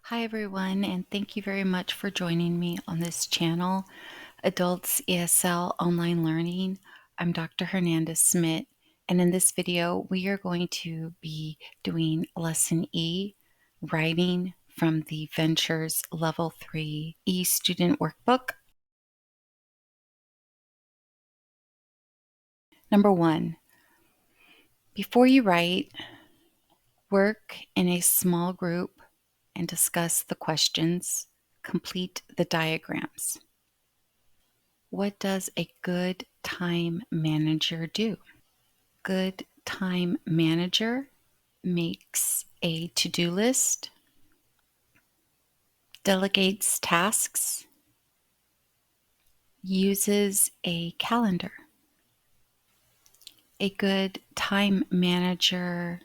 Hi, everyone, and thank you very much for joining me on this channel, Adults ESL Online Learning. I'm Dr. Hernandez Smith, and in this video, we are going to be doing Lesson E, Writing from the Ventures Level 3 e-Student Workbook. Number 1, before you write, work in a small group and discuss the questions. Complete the diagrams. What does a good time manager do? Good time manager makes a to-do list, delegates tasks, uses a calendar. A good time manager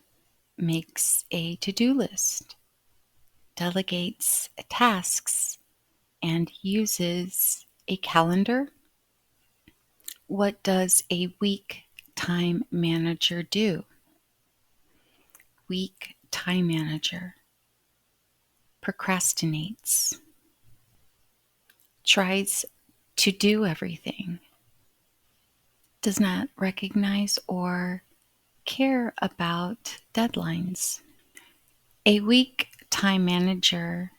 makes a to-do list, delegates tasks, and uses a calendar. What does a weak time manager do? Weak time manager procrastinates, tries to do everything, does not recognize or care about deadlines. A weak time manager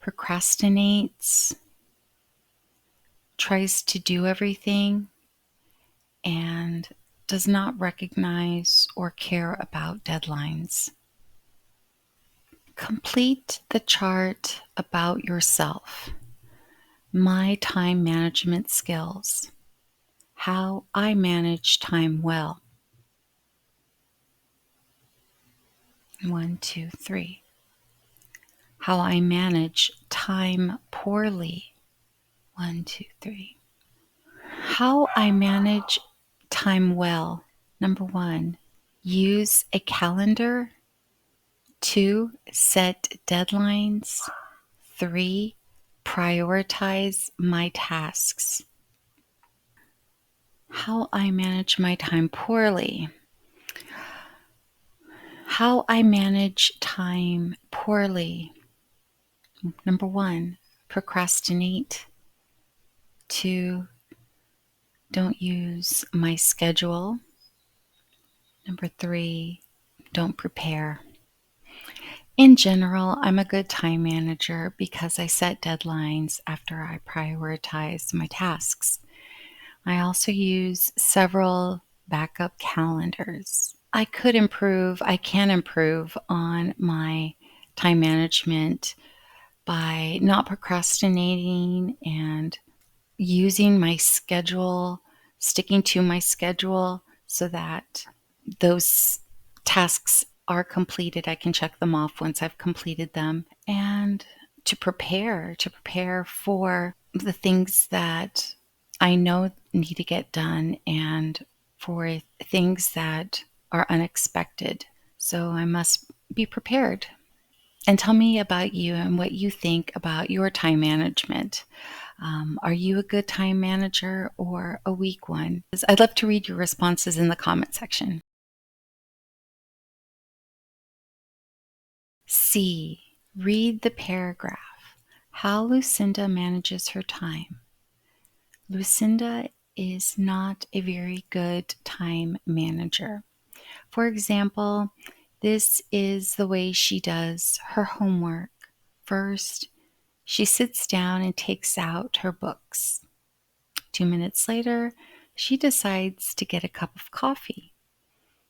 procrastinates, tries to do everything, and does not recognize or care about deadlines. Complete the chart about yourself. My time management skills. How I manage time well. 1, 2, 3. How I manage time poorly. 1, 2, 3. How I manage time well. Number 1, use a calendar. 2, set deadlines. 3, prioritize my tasks. How I manage my time poorly. How I manage time poorly. Number 1, procrastinate. 2, don't use my schedule. Number 3, don't prepare. In general, I'm a good time manager because I set deadlines after I prioritize my tasks. I also use several backup calendars. I can improve on my time management by not procrastinating and using my schedule, sticking to my schedule so that those tasks are completed. I can check them off once I've completed them, and to prepare for the things that I know need to get done and for things that are unexpected. So I must be prepared. And tell me about you and what you think about your time management. Are you a good time manager or a weak one? I'd love to read your responses in the comment section. C. Read the paragraph. How Lucinda manages her time. Lucinda is not a very good time manager. For example, this is the way she does her homework. First, she sits down and takes out her books. 2 minutes later, she decides to get a cup of coffee.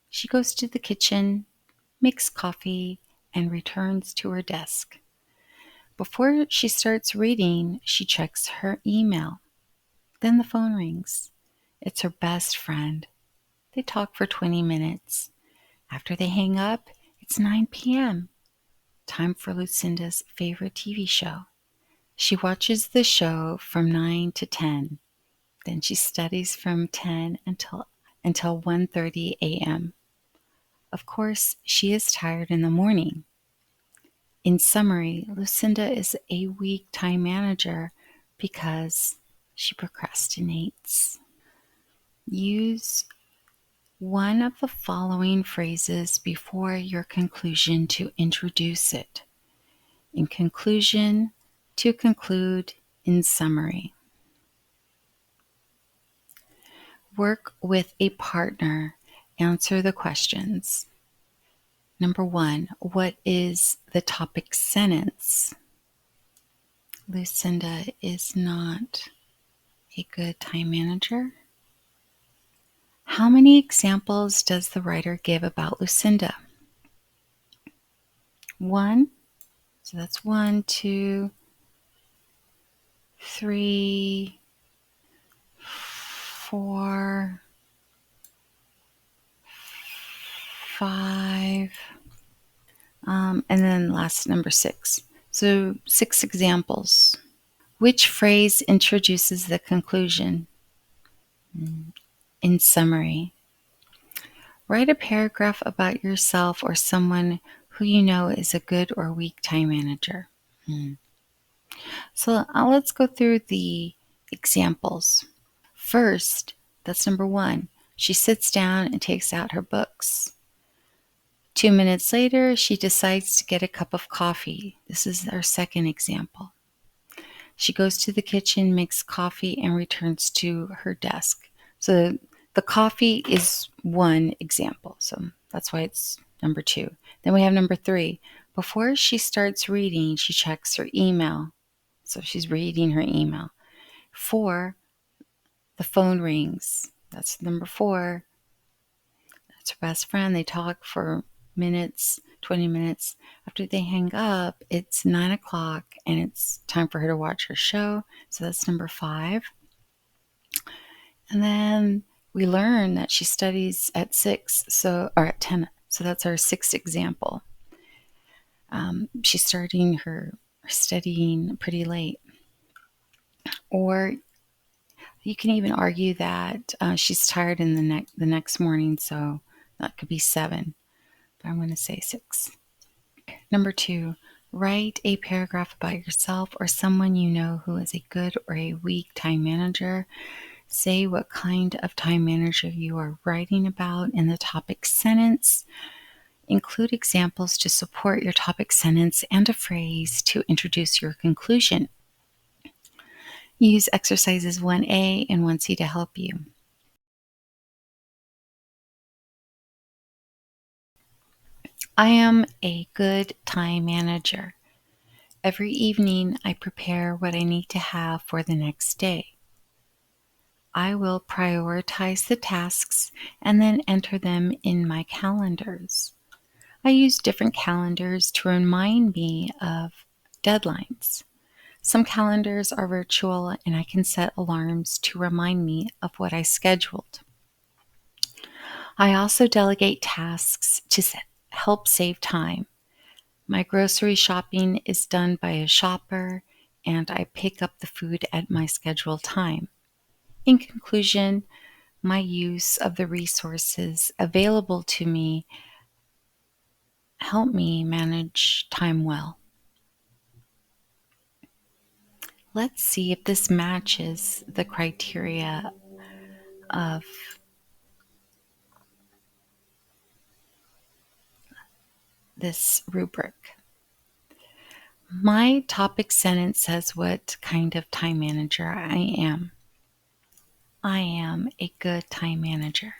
She goes to the kitchen, makes coffee, and returns to her desk. Before she starts reading, she checks her email. Then the phone rings. It's her best friend. They talk for 20 minutes. After they hang up, it's 9 p.m. Time for Lucinda's favorite TV show. She watches the show from 9 to 10. Then she studies from 10 until 1:30 a.m. Of course, she is tired in the morning. In summary, Lucinda is a weak time manager because she procrastinates. Use one of the following phrases before your conclusion to introduce it. In conclusion, to conclude, in summary. Work with a partner. Answer the questions. Number 1, what is the topic sentence? Lucinda is not a good time manager. How many examples does the writer give about Lucinda? 1. So that's 1, 2, 3, 4, 5, and then last number 6. So 6 examples. Which phrase introduces the conclusion? In summary. Write a paragraph about yourself or someone who you know is a good or weak time manager. So let's go through the examples. First, that's number 1. She sits down and takes out her books. 2 minutes later, she decides to get a cup of coffee. This is our second example. She goes to the kitchen, makes coffee, and returns to her desk. So the coffee is one example. So that's why it's number 2. Then we have number 3. Before she starts reading, she checks her email. So she's reading her email. 4, the phone rings. That's number 4. That's her best friend. They talk for minutes, 20 minutes. After they hang up, it's 9 o'clock and it's time for her to watch her show. So that's number 5. And then we learn that she studies at 6, or at 10. So that's our 6th example. She's starting her studying pretty late. Or you can even argue that she's tired in the next morning, so that could be 7. But I'm going to say 6. Number 2, write a paragraph about yourself or someone you know who is a good or a weak time manager. Say what kind of time manager you are writing about in the topic sentence. Include examples to support your topic sentence and a phrase to introduce your conclusion. Use exercises 1A and 1C to help you. I am a good time manager. Every evening, I prepare what I need to have for the next day. I will prioritize the tasks and then enter them in my calendars. I use different calendars to remind me of deadlines. Some calendars are virtual and I can set alarms to remind me of what I scheduled. I also delegate tasks to help save time. My grocery shopping is done by a shopper and I pick up the food at my scheduled time. In conclusion, my use of the resources available to me help me manage time well. Let's see if this matches the criteria of this rubric. My topic sentence says what kind of time manager I am. I am a good time manager.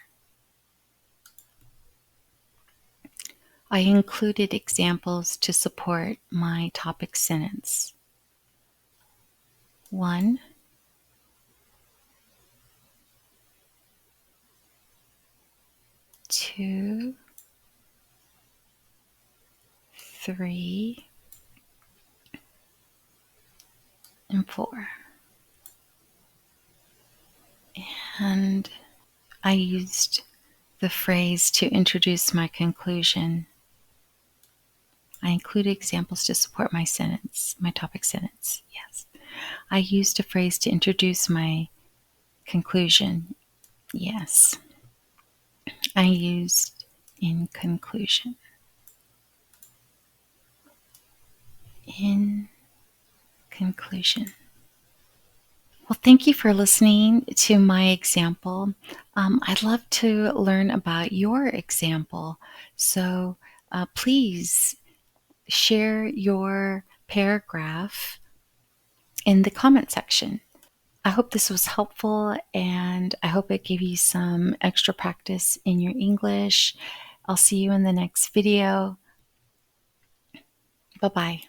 I included examples to support my topic sentence. 1, 2, 3, and 4. And I used the phrase to introduce my conclusion. I included examples to support my sentence, my topic sentence. Yes. I used a phrase to introduce my conclusion. Yes. I used in conclusion. In conclusion. Well, thank you for listening to my example. I'd love to learn about your example. So please share your paragraph in the comment section. I hope this was helpful, and I hope it gave you some extra practice in your English. I'll see you in the next video. Bye-bye.